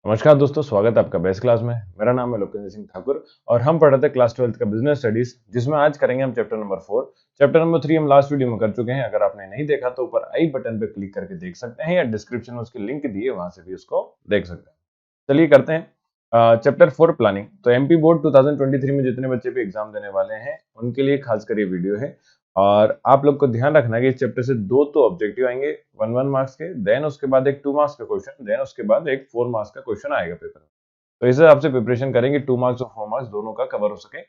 नमस्कार दोस्तों, स्वागत है आपका बेस्ट क्लास में। मेरा नाम है लोकेंद्र सिंह ठाकुर और हम पढ़ते हैं क्लास 12th का बिजनेस स्टडीज, जिसमें आज करेंगे हम चैप्टर नंबर 4। चैप्टर नंबर 3 हम लास्ट वीडियो में कर चुके हैं। अगर आपने नहीं देखा तो ऊपर आई बटन पे क्लिक करके देख सकते हैं या डिस्क्रिप्शन में उसकी लिंक दी है, वहां से भी उसको देख सकते हैं। चलिए करते हैं चैप्टर 4 प्लानिंग। तो एमपी बोर्ड 2023 में जितने बच्चे भी एग्जाम देने वाले हैं उनके लिए खासकर ये वीडियो है। और आप लोग को ध्यान रखना है कि इस चैप्टर से दो तो ऑब्जेक्टिव आएंगे 1 मार्क्स के, देन उसके बाद एक 2 मार्क्स का क्वेश्चन, देन उसके बाद एक 4 मार्क्स का क्वेश्चन आएगा पेपर में। तो इस हिसाब से प्रिपरेशन करेंगे 2 मार्क्स और 4 मार्क्स दोनों का कवर हो सके,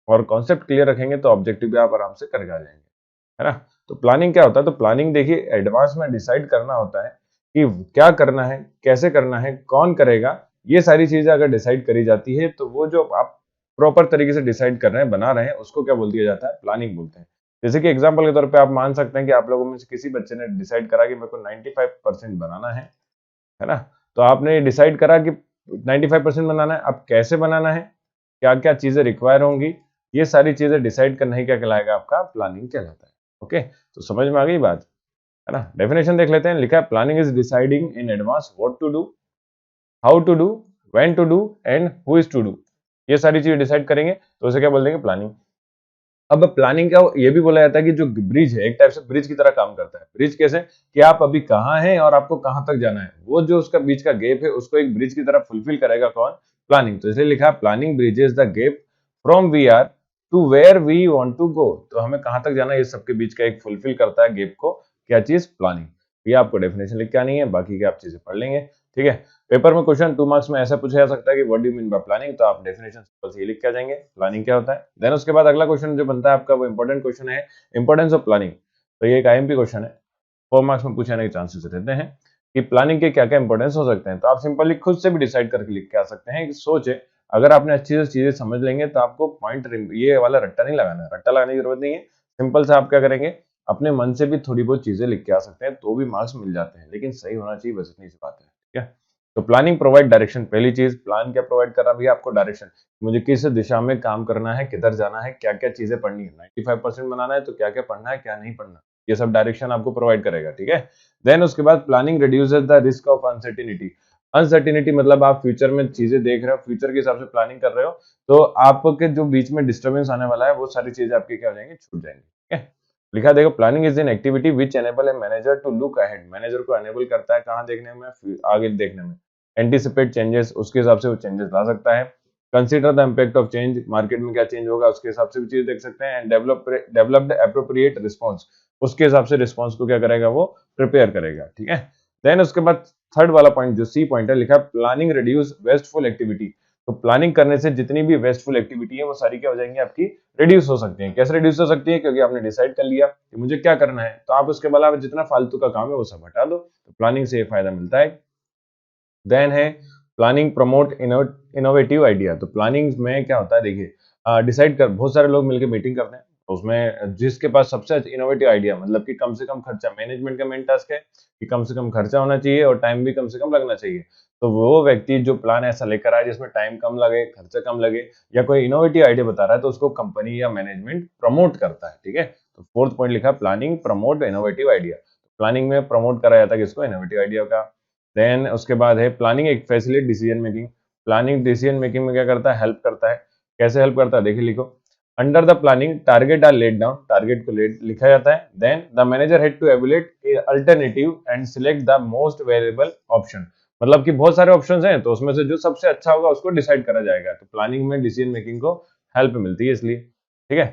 और कॉन्सेप्ट क्लियर रखेंगे तो ऑब्जेक्टिव भी आप आराम से करके आ जाएंगे, है ना। तो प्लानिंग क्या होता है? तो प्लानिंग देखिए, एडवांस में डिसाइड करना होता है कि क्या करना है, कैसे करना है, कौन करेगा। ये सारी चीजें अगर डिसाइड करी जाती है तो वो जो आप प्रॉपर तरीके से डिसाइड कर रहे हैं, बना रहे हैं, उसको क्या बोल दिया जाता है? प्लानिंग बोलते हैं। जैसे कि एग्जाम्पल के तौर पे आप मान सकते हैं कि आप लोगों में से किसी बच्चे ने डिसाइड करा कि मेरे को 95% बनाना है ना। तो आपने डिसाइड करा कि 95% बनाना है। अब कैसे बनाना है, क्या क्या चीजें रिक्वायर होंगी, ये सारी चीजें डिसाइड करना ही क्या कहलाएगा? आपका प्लानिंग कहलाता है। ओके, तो समझ में आ गई बात, है ना। डेफिनेशन देख लेते हैं। लिखा है planning is deciding in advance what to do, how to do, when to do and who is to do. ये सारी चीजें डिसाइड करेंगे तो उसे क्या बोल देंगे? प्लानिंग। अब प्लानिंग क्या, ये भी बोला जाता है कि जो ब्रिज है एक टाइप से ब्रिज की तरह काम करता है। ब्रिज कैसे? कि आप अभी कहाँ हैं और आपको कहाँ तक जाना है, वो जो उसका बीच का गैप है उसको एक ब्रिज की तरह फुलफिल करेगा कौन? प्लानिंग। तो इसलिए लिखा है planning bridges the gap from we are to where we want to go. तो हमें कहाँ तक जाना है, ये सबके बीच का एक फुलफिल करता है गैप को। क्या चीज? प्लानिंग। ये आपको डेफिनेशन लिख के आनी है, बाकी की आप चीजें पढ़ लेंगे, ठीक है। पेपर में क्वेश्चन 2 मार्क्स में ऐसा पूछा जा सकता है कि what do you mean by planning, तो आप डेफिनेशन सिंपल से ये लिख के आ जाएंगे, प्लानिंग क्या होता है। देन उसके बाद अगला क्वेश्चन जो बनता है आपका, वो इंपॉर्टेंट क्वेश्चन है, इंपॉर्टेंस ऑफ प्लानिंग। तो ये एक आईएमपी क्वेश्चन है, 4 मार्क्स में पूछे जाने के चांसेस रहते हैं कि प्लानिंग के क्या क्या इंपॉर्टेंस हो सकते हैं। तो आप सिंपली खुद से भी डिसाइड करके लिख के आ सकते हैं कि सोचे, अगर आपने अच्छी से चीजें समझ लेंगे तो आपको पॉइंट, ये वाला रट्टा नहीं लगाना है, रट्टा लगाने की जरूरत नहीं है। सिंपल से आप क्या करेंगे, अपने मन से भी थोड़ी बहुत चीजें लिख के आ सकते हैं तो भी मार्क्स मिल जाते हैं, लेकिन सही होना चाहिए, बस इतनी सी बात है, ठीक है। तो प्लानिंग प्रोवाइड डायरेक्शन। पहली चीज, प्लान क्या प्रोवाइड कर रहा है भैया? आपको डायरेक्शन, मुझे किस दिशा में काम करना है, किधर जाना है, क्या क्या चीजें पढ़नी है। 95% बनाना है तो क्या क्या पढ़ना है, क्या नहीं पढ़ना, ये सब डायरेक्शन आपको प्रोवाइड करेगा, ठीक है। देन उसके बाद planning reduces the risk of uncertainty. Uncertainty मतलब आप फ्यूचर में चीजें देख रहे हो, फ्यूचर के हिसाब से प्लानिंग कर रहे हो, तो आपके जो बीच में डिस्टर्बेंस आने वाला है वो सारी चीजें आपकी क्या हो जाएंगी? छूट जाएंगी, ठीक है। लिखा देखो, planning is an activity which enable a manager to look ahead. Manager को एनेबल करता है कहाँ देखने में? आगे देखने में। एंटिसिपेट चेंजेस, उसके हिसाब से वो चेंजेस ला सकता है। Consider the impact of change, market में क्या चेंज होगा उसके हिसाब से भी चीज देख सकते हैं। एंड डेवलप्ड एप्रोप्रिएट रिस्पॉन्स, उसके हिसाब से रिस्पॉन्स को क्या करेगा? वो प्रिपेयर करेगा, ठीक है। देन उसके बाद थर्ड वाला पॉइंट जो सी पॉइंट है, लिखा है प्लानिंग रिड्यूस वेस्टफुल एक्टिविटी। तो प्लानिंग करने से जितनी भी वेस्टफुल एक्टिविटी है वो सारी क्या हो जाएंगी? आपकी रिड्यूस हो सकती है। कैसे रिड्यूस हो सकती है? क्योंकि आपने डिसाइड कर लिया कि मुझे क्या करना है, तो आप उसके अलावा जितना फालतू का काम है वो सब हटा दो। तो प्लानिंग से ये फायदा मिलता है। देन है प्लानिंग प्रमोट इनोवेटिव आइडिया। तो प्लानिंग में क्या होता है, देखिए डिसाइड कर, बहुत सारे लोग मिलकर मीटिंग करते हैं, उसमें जिसके पास सबसे इनोवेटिव आइडिया, मतलब कि कम से कम खर्चा, मैनेजमेंट का मेन टास्क है कि कम से कम खर्चा होना चाहिए और टाइम भी कम से कम लगना चाहिए। तो वो व्यक्ति जो प्लान ऐसा लेकर आए जिसमें टाइम कम लगे, खर्चा कम लगे, या कोई इनोवेटिव आइडिया बता रहा है, तो उसको कंपनी या मैनेजमेंट प्रमोट करता है, ठीक है। तो फोर्थ पॉइंट लिखा planning promote innovative idea. Planning में प्रमोट करा जाता है किसको? इनोवेटिव आइडिया का। देन उसके बाद है प्लानिंग एक facilitate decision making. Planning decision making में क्या करता है? हेल्प करता है। कैसे हेल्प करता है? देखिए लिखो, under the planning target are laid down, target को लिखा जाता है। Then the manager had to evaluate alternative and select the most variable option. मतलब कि बहुत सारे ऑप्शंस हैं तो उसमें से जो सबसे अच्छा होगा उसको डिसाइड करा जाएगा। तो प्लानिंग में डिसीजन मेकिंग को हेल्प मिलती है इसलिए, ठीक है।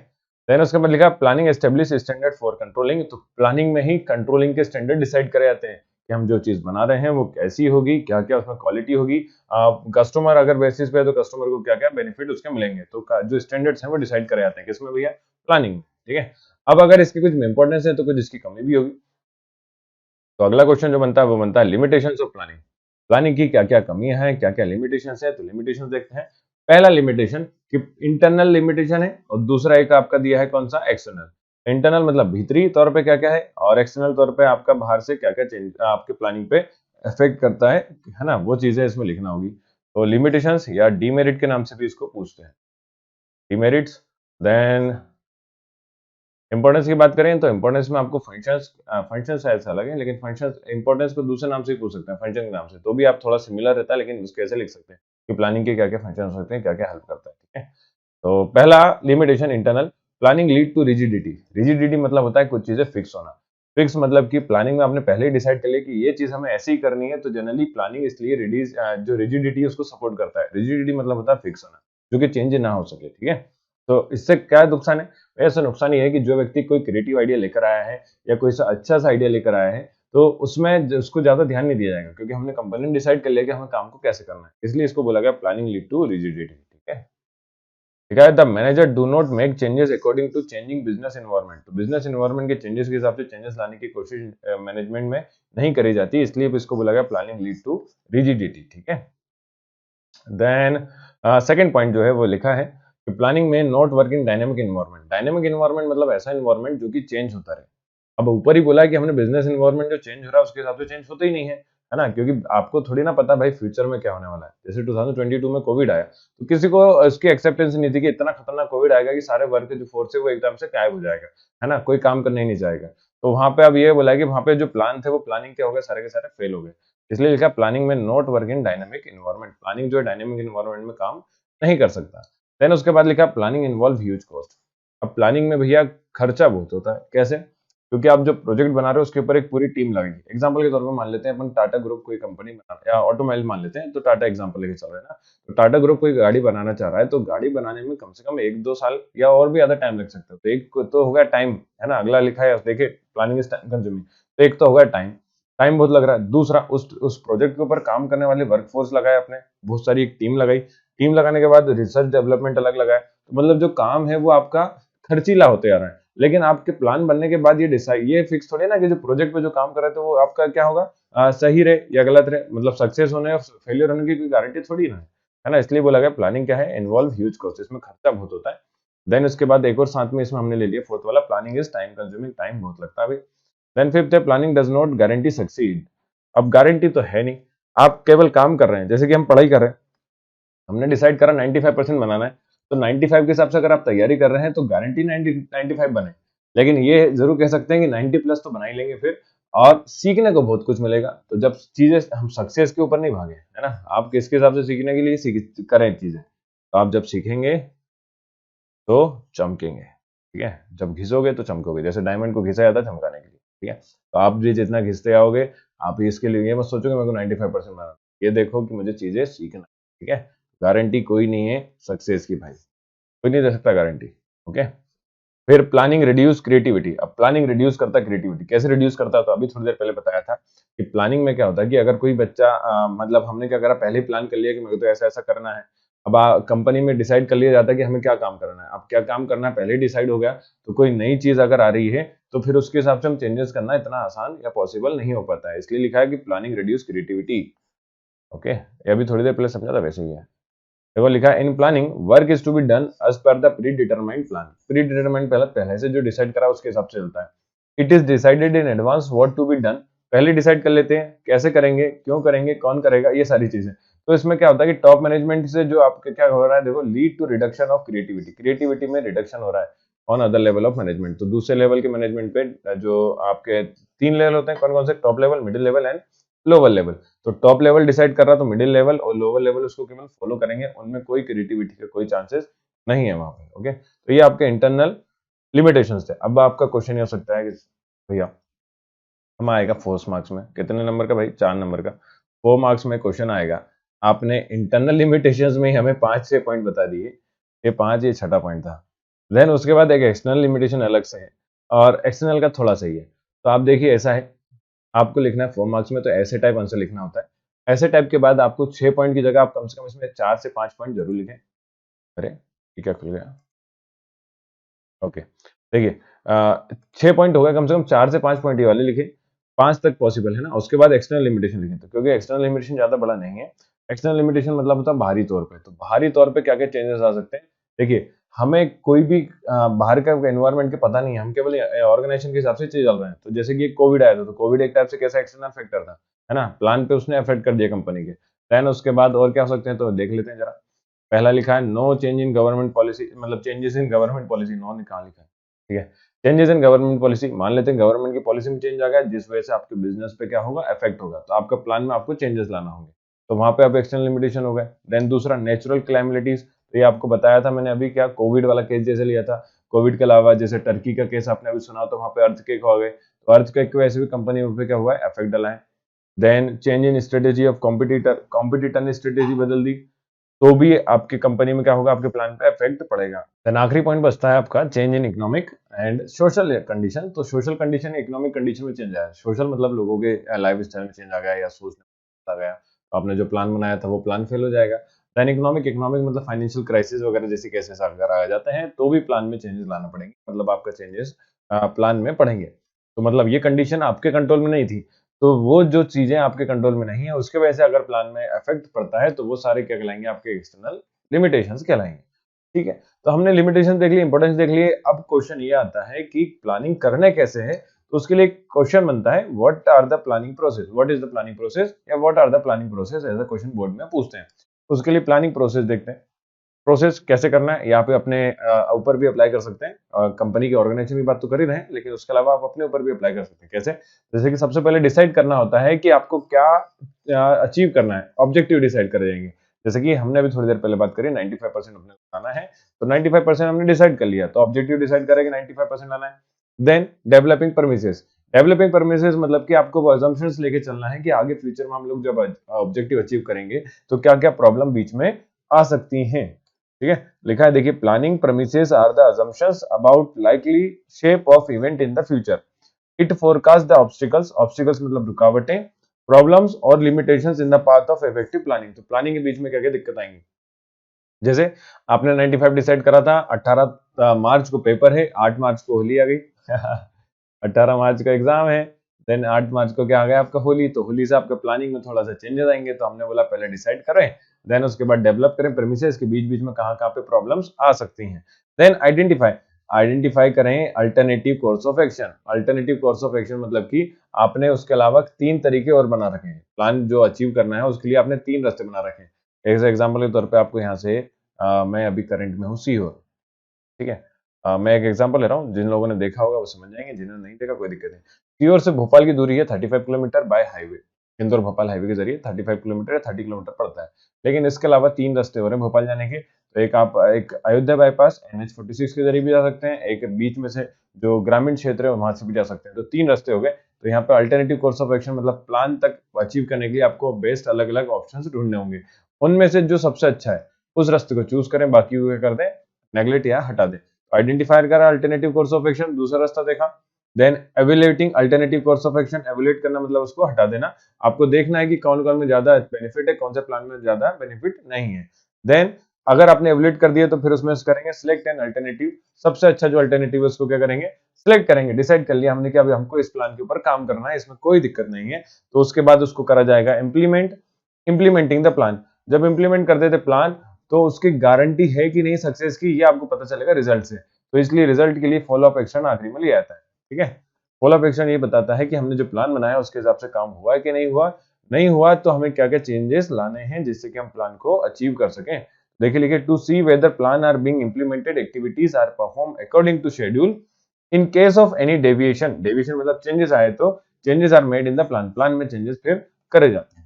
देन उसके बाद लिखा planning establish standard for controlling. तो प्लानिंग में ही कंट्रोलिंग के स्टैंडर्ड डिसाइड करे जाते हैं कि हम जो चीज बना रहे हैं वो कैसी होगी, क्या क्या उसमें क्वालिटी होगी, कस्टमर अगर बेसिस पे है तो कस्टमर को क्या क्या बेनिफिट उसके मिलेंगे। तो जो स्टैंडर्ड्स हैं वो डिसाइड करे जाते हैं किसमें भैया? प्लानिंग में, ठीक है। अब अगर इसकी कुछ इंपॉर्टेंस है तो कुछ इसकी कमी भी होगी। तो अगला क्वेश्चन जो बनता है वो बनता है लिमिटेशंस ऑफ प्लानिंग। प्लानिंग की क्या क्या कमियां हैं, क्या क्या लिमिटेशंस है, तो लिमिटेशंस देखते हैं। पहला लिमिटेशन कि इंटरनल लिमिटेशन है, और दूसरा एक आपका दिया है कौन सा? एक्सटर्नल। इंटरनल मतलब भीतरी तौर पे क्या क्या है, और एक्सटर्नल तौर पे आपका बाहर से क्या क्या चेंज आपके प्लानिंग पे इफेक्ट करता है ना, वो चीजें इसमें लिखना होगी। तो लिमिटेशंस या डीमेरिट के नाम से भी इसको पूछते हैं, डीमेरिट्स। देन इंपॉर्टेंस की बात करें तो इंपॉर्टेंस में आपको फंक्शंस शायद से अलग है, लेकिन फंक्शंस इंपॉर्टेंस को दूसरे नाम से ही पूछ सकते हैं, फंक्शन के नाम से, तो भी आप थोड़ा सिमिलर रहता है, लेकिन उसको ऐसे लिख सकते हैं कि प्लानिंग के क्या क्या फंक्शन हो सकते हैं, क्या क्या हेल्प करता है। ठीक है, तो पहला limitation internal, planning lead to rigidity. Rigidity मतलब होता है कुछ चीजें फिक्स होना। फिक्स मतलब कि प्लानिंग में आपने पहले ही डिसाइड कर लिया कि ये चीज हमें ऐसे ही करनी है, तो जनरली प्लानिंग इसलिए रिड्यूस जो रिजिडिटी है उसको सपोर्ट करता है। रिजिडिटी मतलब होता है फिक्स होना, जो कि चेंज ना हो सके। ठीक है, तो इससे क्या नुकसान है? ऐसा नुकसान ये है कि जो व्यक्ति कोई क्रिएटिव आइडिया लेकर आया है या कोई सा अच्छा सा आइडिया लेकर आया है, तो उसमें उसको ज्यादा ध्यान नहीं दिया जाएगा, क्योंकि हमने कंपनी ने डिसाइड कर लिया कि हमें काम को कैसे करना है, इसलिए इसको बोला गया प्लानिंग लीड टू रिजिडिटी। ठीक है, ठीक है, the manager do not make changes according to changing business environment. तो बिजनेस एनवायरनमेंट के चेंजेस के हिसाब से चेंजेस लाने की कोशिश मैनेजमेंट में नहीं करी जाती, इसलिए इसको बोला गया प्लानिंग लीड टू रिजिडिटी। ठीक है, देन सेकंड पॉइंट जो है वो लिखा है कि प्लानिंग में not work in dynamic environment. Dynamic environment मतलब ऐसा एनवायरनमेंट जो कि चेंज होता रहे। अब ऊपर ही बोला है कि हमने बिजनेस एनवायरनमेंट जो चेंज हो रहा है उसके हिसाब से चेंज होता ही नहीं है ना, क्योंकि आपको थोड़ी ना पता भाई फ्यूचर में क्या होने वाला है। जैसे 2022 में कोविड आया, तो किसी को उसकी एक्सेप्टेंस नहीं थी कि इतना खतरनाक कोविड आएगा कि सारे वर्क जो फोर्स है वो एकदम से गायब हो जाएगा, है ना, कोई काम करने ही नहीं जाएगा। तो वहां पे अब ये बोला है कि वहां पे जो प्लान थे वो प्लानिंग क्या हो गए, सारे के सारे फेल हो गए, इसलिए लिखा प्लानिंग में not work in dynamic environment. Planning जो है डायनेमिक एनवायरनमेंट में काम नहीं कर सकता। देन उसके बाद लिखा प्लानिंग इन्वॉल्व ह्यूज कॉस्ट। अब प्लानिंग में भैया खर्चा बहुत होता है। कैसे? क्योंकि आप जो प्रोजेक्ट बना रहे हो उसके ऊपर एक पूरी टीम लगेगी। एग्जांपल के तौर पर मान लेते हैं अपन टाटा ग्रुप कोई कंपनी बना रहे हैं, या ऑटोमोबाइल मान लेते हैं, तो टाटा एग्जांपल लेके चल रहे हैं ना। तो टाटा ग्रुप कोई गाड़ी बनाना चाह रहा है, तो गाड़ी बनाने में कम से कम 1-2 साल या और भी ज्यादा टाइम लग सकता है। तो एक तो हो गया टाइम, है ना, अगला लिखा है देखिए प्लानिंग इज टाइम कंज्यूमिंग, तो एक तो हो गया टाइम, टाइम बहुत लग रहा है। दूसरा उस प्रोजेक्ट के ऊपर काम करने वाले वर्कफोर्स लगाए अपने, बहुत सारी एक टीम लगाई, टीम लगाने के बाद रिसर्च डेवलपमेंट अलग लगाए, तो मतलब जो काम है वो आपका खर्चीला होते आ रहा है। लेकिन आपके प्लान बनने के बाद ये फिक्स थोड़ी ना कि जो प्रोजेक्ट पे जो काम कर रहे थे वो आपका क्या होगा, सही रहे या गलत रहे, मतलब सक्सेस होने और फेलियर होने की कोई गारंटी थोड़ी ना है ना। इसलिए बोला गया प्लानिंग क्या है, इन्वॉल्व ह्यूज कॉस्ट, इसमें खर्चा बहुत होता है। देन उसके बाद एक और साथ में इसमें हमने ले लिया फोर्थ वाला, planning is time consuming, time बहुत लगता है भाई। देन फिफ्थ है planning does not guarantee succeed. अब गारंटी तो है नहीं, आप केवल काम कर रहे हैं, जैसे कि हम पढ़ाई कर रहे हैं, हमने डिसाइड करा 95% बनाना है, तो 95 के हिसाब से अगर आप तैयारी कर रहे हैं तो गारंटी 95 बने, लेकिन ये जरूर कह सकते हैं कि 90 प्लस तो बना ही लेंगे फिर, और सीखने को बहुत कुछ मिलेगा। तो जब चीजें हम सक्सेस के ऊपर नहीं भागे, है ना, आप किसके हिसाब से सीखने के लिए करें चीजें, तो आप जब सीखेंगे तो चमकेंगे। ठीक है, जब घिसोगे तो चमकोगे, जैसे डायमंड को घिसा जाता है चमकाने के लिए। ठीक है, तो आप भी जितना घिसते आओगे, आप इसके लिए ये मत सोचोगे मेरे को 95% बनाना, ये देखो कि मुझे चीजें सीखना। ठीक है, गारंटी कोई नहीं है सक्सेस की भाई, कोई नहीं दे सकता गारंटी। ओके, फिर प्लानिंग रिड्यूस क्रिएटिविटी। अब प्लानिंग रिड्यूस करता है क्रिएटिविटी, कैसे रिड्यूस करता है, तो अभी थोड़ी देर पहले बताया था कि प्लानिंग में क्या होता है कि अगर कोई बच्चा मतलब हमने क्या करा, पहले ही प्लान कर लिया कि मेरे को तो ऐसा ऐसा करना है। अब कंपनी में डिसाइड कर लिया जाता है कि हमें क्या काम करना है, अब क्या काम करना है पहले ही डिसाइड हो गया, तो कोई नई चीज अगर आ रही है तो फिर उसके हिसाब से हम चेंजेस करना इतना आसान या पॉसिबल नहीं हो पाता है, इसलिए लिखा है कि प्लानिंग रिड्यूस क्रिएटिविटी। ओके, ये अभी थोड़ी देर पहले समझा था, वैसे ही है। देखो लिखा है in planning work is to be done as per the predetermined plan. Predetermined पहले से जो डिसाइड करा उसके हिसाब से चलता है। It is decided in advance what to be done, पहले डिसाइड कर लेते हैं कैसे करेंगे, क्यों करेंगे, कौन करेगा, ये सारी चीजें। तो इसमें क्या होता है कि टॉप मैनेजमेंट से जो आपके क्या हो रहा है, देखो lead to reduction of creativity, creativity में रिडक्शन हो रहा है on other level of management. तो दूसरे लेवल के मैनेजमेंट पे जो आपके 3 लेवल होते हैं, कौन कौन से, top level, middle level and lower level. तो टॉप लेवल डिसाइड कर रहा तो मिडिल लेवल और लोअर लेवल उसको केवल फॉलो करेंगे, उनमें कोई क्रिएटिविटी के कोई चांसेस नहीं है वहां पे। ओके, तो ये आपके इंटरनल लिमिटेशंस थे। अब आपका क्वेश्चन ये हो सकता है कि भैया हम आएगा 4 मार्क्स में, कितने नंबर का भाई, 4 नंबर का 4 मार्क्स में क्वेश्चन आएगा। आपने इंटरनल लिमिटेशंस में ही हमें 5-6 पॉइंट बता दिए, ये 5, ये छठा पॉइंट था। देन उसके बाद एक एक्सटर्नल लिमिटेशन अलग से है, और एक्सटर्नल का थोड़ा सही है। तो आप देखिए ऐसा है, आपको लिखना है 4 मार्क्स में, तो ऐसे टाइप आंसर लिखना होता है। ऐसे टाइप के बाद आपको 6 पॉइंट की जगह आप कम से कम इसमें 4 से 5 पॉइंट जरूर लिखें। अरे ये क्या खुल गया, ओके, देखिए 6 पॉइंट हो गया, कम से कम 4 से 5 पॉइंट ये वाले लिखे, 5 तक पॉसिबल है ना। उसके बाद एक्सटर्नल लिमिटेशन लिखे, तो क्योंकि एक्सटर्नल लिमिटेशन ज्यादा बड़ा नहीं है। एक्सटर्नल लिमिटेशन मतलब होता है बाहरी तौर पे, तो बाहरी तौर पे क्या क्या चेंजेस आ सकते हैं। देखिए हमें कोई भी बाहर का एनवायरनमेंट के पता नहीं है, हम केवल ऑर्गेनाइजेशन के हिसाब से चीज चल रहे हैं। तो जैसे कि कोविड आया था, तो कोविड एक टाइप से कैसा एक्सटर्नल फैक्टर था, है ना, प्लान पे उसने अफेक्ट कर दिया कंपनी के। देन उसके बाद और क्या हो सकते हैं, तो देख लेते हैं जरा। पहला लिखा है no change in government policy, मतलब changes in government policy, no कहाँ लिखा है, ठीक है। चेंजेस इन गवर्नमेंट पॉलिसी, मान लेते हैं गवर्नमेंट की पॉलिसी में चेंज आ गया जिस वजह से आपके बिजनेस पे क्या होगा, इफेक्ट होगा, तो आपका प्लान में आपको चेंजेस लाना होंगे, तो वहां पे आप एक्सटर्नल लिमिटेशन हो गए। देन दूसरा नेचुरल क्लैमिटीज, तो ये आपको बताया था मैंने अभी, क्या कोविड वाला केस जैसे लिया था। कोविड के अलावा जैसे टर्की का केस आपने अभी सुना, तो वहां पे अर्थक्वेक हो गए, तो अर्थक्वेक की वजह से भी कंपनी पे क्या हुआ है, इफेक्ट डला है। Then change in strategy of competitor, competitor ने स्ट्रेटेजी बदल दी, तो भी आपकी कंपनी में क्या होगा, आपके प्लान पे इफेक्ट पड़ेगा। देन आखिरी पॉइंट बचता है आपका change in economic and social condition, तो सोशल कंडीशन इकोनॉमिक कंडीशन में चेंज आया। सोशल मतलब लोगों के लाइफ स्टाइल में चेंज आ गया या सोच में आ गया, तो आपने जो प्लान बनाया था वो प्लान फेल हो जाएगा। देन इकोनॉमिक, इकोनॉमिक मतलब फाइनेंशियल क्राइसिस वगैरह जैसे केसेस अगर आ जाते हैं तो भी प्लान में चेंजेस लाना पड़ेंगे, मतलब आपका चेंजेस प्लान में पड़ेंगे। तो मतलब ये कंडीशन आपके कंट्रोल में नहीं थी, तो वो जो चीजें आपके कंट्रोल में नहीं है उसके वजह से अगर प्लान में इफेक्ट पड़ता है तो वो सारे क्या कहलाएंगे, आपके एक्सटर्नल लिमिटेशंस कहलाएंगे। ठीक है, तो हमने लिमिटेशन देख ली, इंपॉर्टेंस देख लिए। अब क्वेश्चन ये आता है कि प्लानिंग करने कैसे है, तो उसके लिए क्वेश्चन बनता है what are the planning process, what is the planning process या what are the planning process, ऐसा क्वेश्चन बोर्ड में पूछते हैं। उसके लिए प्लानिंग प्रोसेस देखते हैं। प्रोसेस कैसे करना है, यहाँ पे अपने ऊपर भी अप्लाई कर सकते हैं, कंपनी के ऑर्गेनाइजेशन की बात तो कर ही रहे हैं, लेकिन उसके अलावा आप अपने ऊपर भी अप्लाई कर सकते हैं। कैसे? जैसे कि सबसे पहले डिसाइड करना होता है कि आपको क्या अचीव करना है, ऑब्जेक्टिव डिसाइड कर जाएंगे। जैसे कि हमने अभी थोड़ी देर पहले बात करी 95% अपने को लाना है, तो 95% हमने डिसाइड कर लिया, तो ऑब्जेक्टिव डिसाइड करें कि 95% लाना है। Then developing premises, developing premises मतलब कि आपको अजम्पशंस लेके चलना है कि आगे फ्यूचर में हम लोग जब ऑब्जेक्टिव अचीव करेंगे तो क्या क्या प्रॉब्लम बीच में आ सकती हैं। ठीक है, लिखा है देखिए, planning premises are the assumptions about likely shape of event in the future. It forecast the obstacles, obstacles मतलब रुकावटें, प्रॉब्लम्स और limitations in the path of effective planning. तो प्लानिंग के बीच में क्या क्या दिक्कत आएंगी, जैसे आपने 95 डिसाइड करा था, 18 मार्च को पेपर है, 8 मार्च को होली आ गई 18 मार्च का एग्जाम है, देन 8 मार्च को क्या आ गया, आपका होली, तो होली से आपका प्लानिंग में थोड़ा सा चेंजेस आएंगे, तो हमने बोला पहले डिसाइड करें, देन उसके बाद डेवलप करें प्रेमिसेस के बीच बीच में कहाँ कहाँ पे प्रॉब्लम्स आ सकती हैं। देन आइडेंटिफाई, आइडेंटिफाई करें alternative course of action. Alternative course of action मतलब कि आपने उसके अलावा 3 तरीके और बना रखे हैं, प्लान जो अचीव करना है उसके लिए आपने 3 रास्ते बना रखे हैं। एग्जाम्पल के तौर पे आपको यहाँ से मैं अभी करंट में हूँ सीहोर, ठीक है। मैं एक एग्जांपल ले रहा हूँ, जिन लोगों ने देखा होगा वो समझ जाएंगे, जिन्होंने नहीं देखा कोई दिक्कत नहीं। सीहोर से भोपाल की दूरी है 35 kilometre bye highway, Indore Bhopal highway के जरिए 35 किलोमीटर या 30 किलोमीटर पड़ता है। लेकिन इसके अलावा 3 रास्ते हो रहे हैं भोपाल जाने के, तो एक आप एक अयोध्या बाईपास NH 46 के जरिए भी जा सकते हैं, एक बीच में से जो ग्रामीण क्षेत्र है वहां से भी जा सकते हैं, तो 3 रास्ते हो गए। तो यहाँ पे अल्टरनेटिव कोर्स ऑफ एक्शन मतलब प्लान तक अचीव करने के लिए आपको बेस्ट अलग अलग ऑप्शन ढूंढने होंगे, उनमें से जो सबसे अच्छा है उस रास्ते को चूज करें, बाकी को क्या कर दें, नेग्लेक्ट या हटा दें। आइडेंटिफायर करा अल्टरनेटिव कोर्स ऑफ एक्शन, दूसरा रास्ता देखा। Then evaluating alternative course of action, evaluate करना मतलब उसको हटा देना। आपको देखना है कि कौन कौन में ज्यादा बेनिफिट है, कौन से प्लान में ज्यादा बेनिफिट नहीं है। देन अगर आपने एवेल्युएट कर दिया तो फिर उसमें करेंगे सिलेक्ट एन अल्टरनेटिव, सबसे अच्छा जो अल्टरनेटिव है उसको क्या करेंगे, सिलेक्ट करेंगे। डिसाइड कर लिया हमने कि अभी हमको इस प्लान के ऊपर काम करना है, इसमें कोई दिक्कत नहीं है, तो उसके बाद उसको करा जाएगा इम्प्लीमेंट, इम्प्लीमेंटिंग द प्लान। जब इम्प्लीमेंट कर देते प्लान तो उसकी गारंटी है कि नहीं सक्सेस की, ये आपको पता चलेगा रिजल्ट से, तो इसलिए रिजल्ट के लिए फॉलो अप एक्शन आखिरी में लिया जाता है। ठीक है, फॉलो अप एक्शन ये बताता है कि हमने जो प्लान बनाया उसके हिसाब से काम हुआ है कि नहीं हुआ, नहीं हुआ तो हमें क्या क्या चेंजेस लाने हैं जिससे कि हम प्लान को अचीव कर सकें। देखिए लिखिए, to see whether plan are being implemented, activities are perform according to schedule, in case of any deviation, deviation मतलब चेंजेस आए तो changes are made in the plan, plan में चेंजेस फिर करे जाते हैं।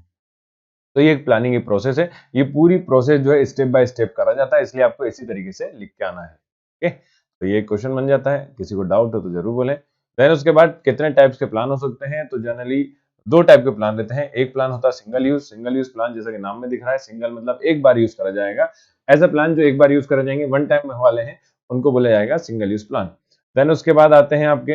तो ये एक प्लानिंग की प्रोसेस है, ये पूरी प्रोसेस जो है स्टेप बाय स्टेप करा जाता है, इसलिए आपको इसी तरीके से लिख के आना है। ओके, तो ये क्वेश्चन बन जाता है, किसी को डाउट हो तो जरूर बोलें। देन उसके बाद कितने टाइप्स के प्लान हो सकते हैं, तो जनरली 2 टाइप के प्लान रहते हैं। एक प्लान होता है सिंगल यूज प्लान, जैसा कि नाम में दिख रहा है, सिंगल मतलब एक बार यूज करा जाएगा, ऐसा प्लान जो एक बार यूज करा जाएंगे, वन टाइम वाले हैं उनको बोला जाएगा सिंगल यूज प्लान। देन उसके बाद आते हैं आपके,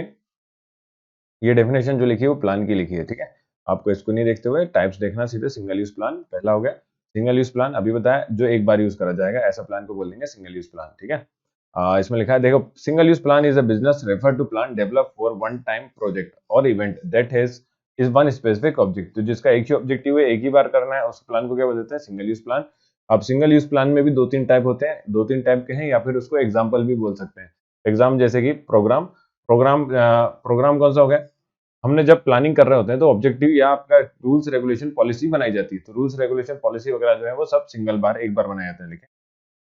ये डेफिनेशन जो लिखी है वो प्लान की लिखी है, ठीक है। आपको इसको नहीं देखते हुए टाइप्स देखना, सीधे सिंगल यूज प्लान पहला हो गया। सिंगल यूज प्लान अभी बताया जो एक बार यूज करा जाएगा, ऐसा प्लान को बोल देंगे सिंगल यूज प्लान, ठीक है। इसमें लिखा है देखो, single use plan is a business refer to plan develop for one time project और event that has is one specific object, तो जिसका एक ही ऑब्जेक्टिव है, एक ही बार करना है, उस प्लान को क्या बोलते हैं, सिंगल यूज प्लान। अब सिंगल यूज प्लान में भी 2-3 टाइप होते हैं, 2-3 टाइप के हैं, या फिर उसको एग्जाम्पल भी बोल सकते हैं। एग्जाम जैसे कि प्रोग्राम, प्रोग्राम कौन सा हो गया, हमने जब प्लानिंग कर रहे होते हैं तो ऑब्जेक्टिव या आपका रूल्स रेगुलेशन पॉलिसी बनाई जाती है, तो रूल्स रेगुलेशन पॉलिसी वगैरह जो है वो सब सिंगल बार एक बार बनाया जाता है, लेकिन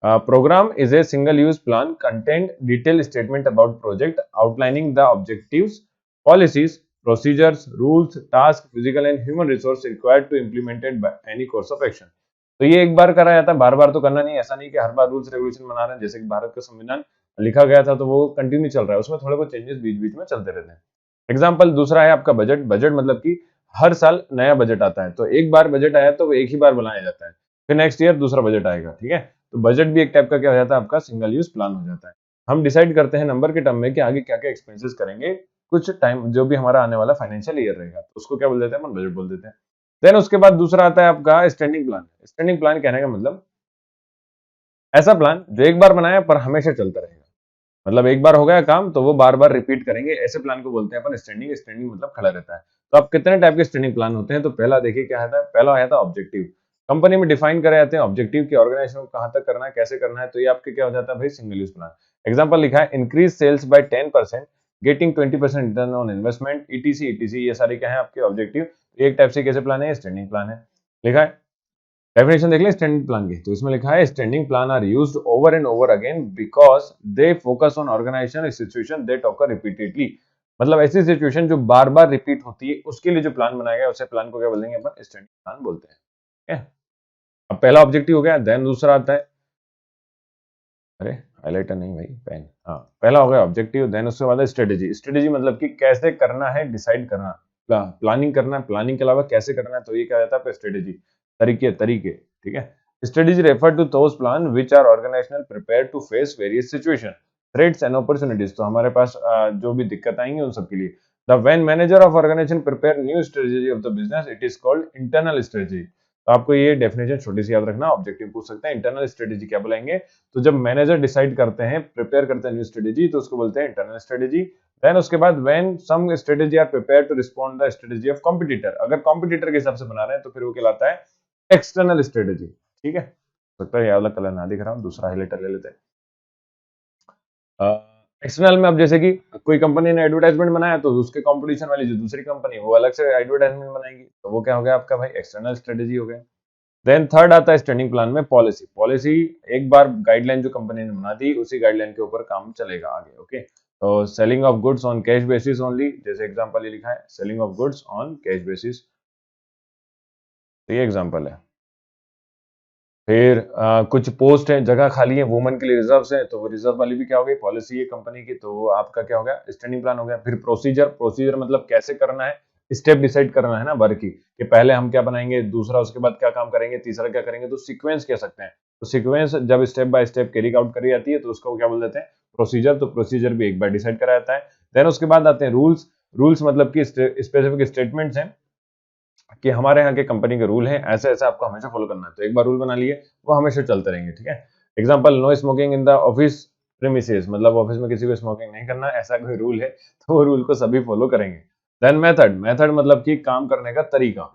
Program is a single-use plan contained detailed statement about project outlining the objectives, policies, procedures, rules, tasks, physical and human resource required to implemented by any course of action. तो ये एक बार करा जाता है, बार बार तो करना नहीं, ऐसा नहीं कि हर बार रूल्स रेगुलेशन बना रहे हैं। जैसे कि भारत का संविधान लिखा गया था तो वो कंटिन्यू चल रहा है, उसमें थोड़े बहुत चेंजेस बीच बीच में चलते रहते हैं। एग्जाम्पल दूसरा है आपका बजट। बजट मतलब कि हर साल नया बजट आता है, तो एक बार बजट आया तो वो एक ही बार बनाया जाता है, फिर नेक्स्ट ईयर दूसरा बजट आएगा। ठीक है, तो बजट भी एक टाइप का क्या हो जाता है, आपका सिंगल यूज प्लान हो जाता है। हम डिसाइड करते हैं नंबर के टर्म में कि आगे क्या क्या एक्सपेंसेस करेंगे, कुछ टाइम जो भी हमारा आने वाला फाइनेंशियल ईयर रहेगा, तो उसको क्या बोल देते हैं, अपन बजट बोल देते हैं। देन उसके बाद दूसरा आता है आपका स्टैंडिंग प्लान। स्टैंडिंग प्लान कहने का मतलब ऐसा प्लान जो एक बार बनाया पर हमेशा चलता रहेगा। मतलब एक बार हो गया काम तो वो बार बार रिपीट करेंगे, ऐसे प्लान को बोलते हैं अपन स्टैंडिंग। स्टैंडिंग मतलब खड़ा रहता है। तो अब कितने टाइप के स्टैंडिंग प्लान होते हैं, तो पहला देखिए क्या आता है। पहला आया था ऑब्जेक्टिव। कंपनी में डिफाइन करे जाते हैं ऑब्जेक्टिव की ऑर्गेनाइजेशन को कहां तक करना है, कैसे करना है, तो ये आपके क्या हो जाता है भाई, सिंगल यूज प्लान। एग्जाम्पल लिखा है, increase sales by 10%, getting 20% return on investment, ETC ETC, ये सारे क्या है आपके ऑब्जेक्टिव। एक टाइप से कैसे प्लान है, स्टैंडिंग प्लान है। लिखा है डेफिनेशन देख लें स्टैंडिंग प्लान की, तो इसमें लिखा है standing plan are used over and over again because they focus on organisation situation that occur repeatedly. मतलब ऐसी सिचुएशन जो बार बार रिपीट होती है, उसके लिए जो प्लान बनाया गया उसे प्लान को क्या बोलेंगे अपन, स्टैंडिंग प्लान बोलते हैं। ठीक है, अब पहला ऑब्जेक्टिव हो गया। देन दूसरा आता है, अरे हाइलाइटर नहीं भाई, पेन। हाँ, पहला हो गया ऑब्जेक्टिव। देन उसके बाद है स्ट्रेटेजी। स्ट्रेटेजी मतलब कि कैसे करना है, डिसाइड करना, प्लानिंग करना है, प्लानिंग के अलावा कैसे करना है, तो ये क्या जाता है स्ट्रेटेजी, तरीके तरीके। ठीक है, strategy refer to those plan which are organisational prepare to face various situation, threats and opportunities. तो हमारे पास जो भी दिक्कत आएंगी उन सब के लिए। The when manager of organisation prepare new strategy of the business, it is called internal strategy. तो आपको ये डेफिनेशन छोटी सी याद रखना, ऑब्जेक्टिव पूछ सकते हैं। इंटरनल स्ट्रेटेजी क्या बुलाएंगे, तो जब मैनेजर डिसाइड करते हैं, प्रिपेयर करते हैं न्यू स्ट्रेटेजी, तो उसको बोलते हैं इंटरनल स्ट्रेटेजी। देन उसके बाद when some strategy are prepare to respond the strategy of competitor, अगर कॉम्पिटिटर के हिसाब से बना रहे हैं तो फिर वो कहलाता है एक्सटर्नल स्ट्रेटेजी। ठीक है, सकता है ये वाला कलर ना दिख रहा हूं, दूसरा हाइलाइटर ले लेते हैं। एक्सटर्नल में अब जैसे कि कोई कंपनी ने एडवर्टाइजमेंट बनाया तो उसके कंपटीशन वाली जो दूसरी कंपनी वो अलग से एडवर्टाइजमेंट बनाएगी, तो वो क्या हो गया आपका भाई, एक्सटर्नल स्ट्रेटेजी हो गया। देन थर्ड आता है स्टैंडिंग प्लान में पॉलिसी। पॉलिसी एक बार गाइडलाइन जो कंपनी ने बना दी उसी गाइडलाइन के ऊपर काम चलेगा आगे। ओके, तो selling of goods on cash basis only, जैसे एग्जांपल ये लिखा है selling of goods on cash basis, तो ये एग्जांपल है। फिर कुछ पोस्ट है, जगह खाली है, वुमन के लिए रिजर्व है, तो वो रिजर्व वाली भी क्या हो गई, पॉलिसी है कंपनी की, तो वो आपका क्या हो गया, स्टैंडिंग प्लान हो गया। फिर प्रोसीजर। प्रोसीजर मतलब कैसे करना है, स्टेप डिसाइड करना है ना वर्क की, कि पहले हम क्या बनाएंगे, दूसरा उसके बाद क्या काम करेंगे, तीसरा क्या करेंगे, तो सीक्वेंस कह सकते हैं। तो सीक्वेंस जब step by step carry out करी जाती है तो उसको क्या बोल देते हैं, प्रोसीजर। तो प्रोसीजर भी एक बार डिसाइड करा जाता है। देन उसके बाद आते हैं रूल्स। रूल्स मतलब कि स्पेसिफिक स्टेटमेंट्स हैं कि हमारे यहाँ के कंपनी के रूल हैं, ऐसे ऐसे आपको हमेशा फॉलो करना है। तो एक बार रूल बना लिए वो हमेशा चलते रहेंगे। ठीक है, example no smoking in the office premises, मतलब ऑफिस में किसी को स्मोकिंग नहीं करना, ऐसा कोई रूल है तो वो रूल को सभी फॉलो करेंगे। Then method. मेथड मतलब कि काम करने का तरीका।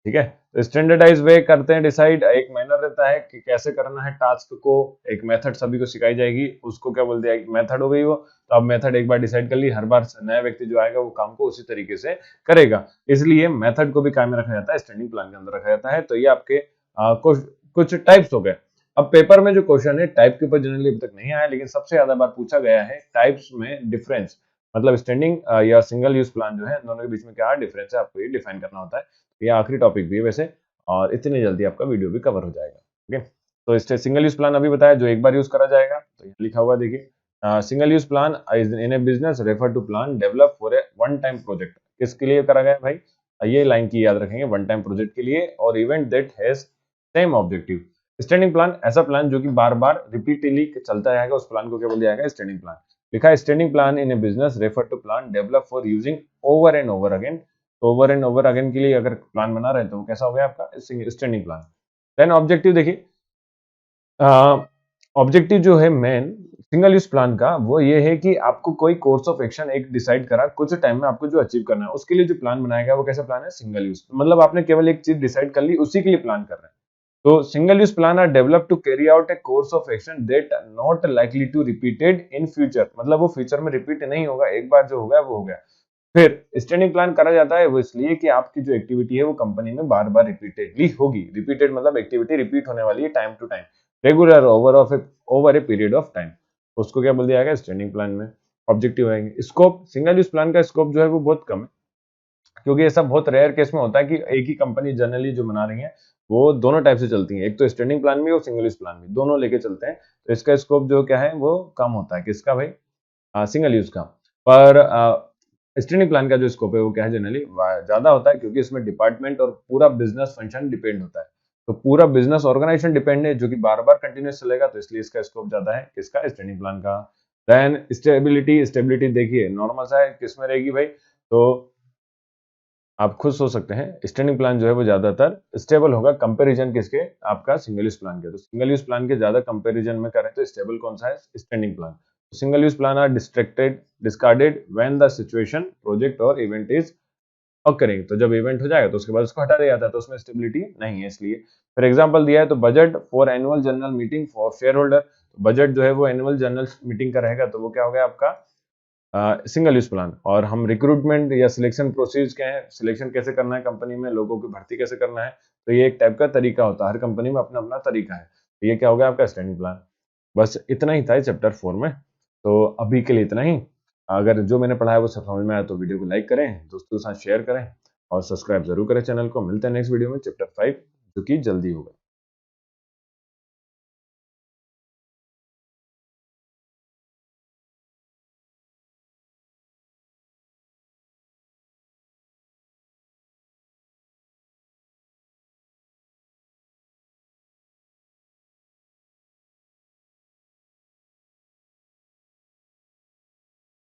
ठीक है, तो स्टैंडर्डाइज वे करते हैं डिसाइड, एक मैनर रहता है कि कैसे करना है टास्क को, एक मेथड सभी को सिखाई जाएगी, उसको क्या बोलते हैं, मेथड हो गई वो। तो अब मेथड एक बार डिसाइड कर ली, हर बार नया व्यक्ति जो आएगा वो काम को उसी तरीके से करेगा, इसलिए मेथड को भी काम में रखा जाता है, स्टैंडिंग प्लान के अंदर रखा जाता है। तो ये आपके कुछ टाइप्स हो गए। अब पेपर में जो क्वेश्चन है टाइप के ऊपर जनरली अभी तक नहीं आया, लेकिन सबसे ज्यादा बार पूछा गया है टाइप्स में डिफरेंस, मतलब स्टैंडिंग या सिंगल यूज प्लान जो है दोनों के बीच में क्या डिफरेंस है, आपको ये डिफाइन करना होता है। ये आखिरी टॉपिक भी है वैसे, और इतनी जल्दी आपका वीडियो भी कवर हो जाएगा। ठीक है, तो इससे सिंगल यूज प्लान अभी बताया जो एक बार यूज करा जाएगा, तो यहाँ लिखा हुआ देखिए, single use plan in a business refer to plan develop for a one time project. किसके लिए करा गया भाई, ये लाइन की याद रखेंगे, वन टाइम प्रोजेक्ट के लिए, और event that has same objective. Standing plan ऐसा प्लान जो कि बार बार रिपीटली चलता रहेगा, उस प्लान को क्या बोला जाएगा, स्टैंडिंग प्लान। लिखा है standing plan in a business refer to plan develop for using over and over again. तो ओवर एंड ओवर अगेन के लिए अगर प्लान बना रहे हैं तो वो कैसा हो गया आपका, स्टैंडिंग प्लान। देन ऑब्जेक्टिव देखिए, ऑब्जेक्टिव जो है मेन सिंगल यूज प्लान का वो ये है कि आपको कोई कोर्स ऑफ एक्शन एक डिसाइड करा, कुछ टाइम में आपको जो अचीव करना है, उसके लिए जो प्लान बनाया गया वो कैसा प्लान है, सिंगल यूज। मतलब आपने केवल एक चीज डिसाइड कर ली, उसी के लिए प्लान कर रहे हैं। तो single use plan are develop to carry out a course of action that not likely to repeated in future, मतलब वो फ्यूचर में रिपीट नहीं होगा, एक बार जो होगा वो हो गया। फिर स्टैंडिंग प्लान करा जाता है वो इसलिए कि आपकी जो एक्टिविटी है वो कंपनी में बार बार रिपीटेडली होगी। रिपीटेड मतलब एक्टिविटी रिपीट होने वाली है time to time, regular over a period of time, उसको क्या बोल दिया गया स्टैंडिंग प्लान में। ऑब्जेक्टिव आएंगे, स्कोप, सिंगल यूज प्लान का स्कोप जो है वो बहुत कम है, क्योंकि ये सब बहुत रेयर केस में होता है कि एक ही कंपनी जनरली जो बना रही है वो दोनों टाइप से चलती है, एक तो स्टैंडिंग प्लान भी और सिंगल यूज प्लान भी, दोनों लेके चलते हैं। तो इसका स्कोप जो क्या है वो कम होता है, किसका भाई, सिंगल यूज का। पर स्टैंडिंग प्लान का जो स्कोप है वो क्या है जनरली ज्यादा होता है, क्योंकि इसमें डिपार्टमेंट और पूरा बिजनेस फंक्शन डिपेंड होता है, तो पूरा बिजनेस ऑर्गेनाइजेशन डिपेंड है जो कि बार बार कंटिन्यूस चलेगा, तो इसलिए इसका स्कोप ज्यादा है किसका, स्टैंडिंग प्लान का। देन स्टेबिलिटी, स्टेबिलिटी देखिए नॉर्मल सा है, किसमें रहेगी भाई, तो आप खुद सोच सकते हैं स्टैंडिंग प्लान जो है वो ज्यादातर स्टेबल होगा कंपैरिजन किसके, आपका सिंगल यूज प्लान के। तो सिंगल यूज प्लान के ज्यादा कंपैरिजन में करें तो स्टेबल कौन सा है, standing plan. Single use plan are discarded when the situation, project और इवेंट इज ऑकरिंग, तो जब इवेंट हो जाएगा तो उसके बाद उसको हटा दिया जाता है, तो उसमें स्टेबिलिटी नहीं है इसलिए। फिर एग्जांपल दिया है तो budget for annual general meeting for share holder, budget जो है वो एनुअल जनरल मीटिंग का रहेगा, तो वो क्या हो गया आपका सिंगल यूज प्लान। और हम रिक्रूटमेंट या सिलेक्शन प्रोसीज क्या है, सिलेक्शन कैसे करना है कंपनी में, लोगों की भर्ती कैसे करना है, तो ये एक टाइप का तरीका होता है, हर कंपनी में अपना अपना तरीका है, तो ये क्या हो गया आपका स्टैंडिंग प्लान। बस इतना ही था चैप्टर 4 में, तो अभी के लिए इतना ही। अगर जो मैंने पढ़ा है वो सब समझ में आया तो वीडियो को लाइक करें, दोस्तों के साथ शेयर करें और सब्सक्राइब जरूर करें चैनल को। मिलते हैं नेक्स्ट वीडियो में चैप्टर 5 जो कि जल्दी होगा।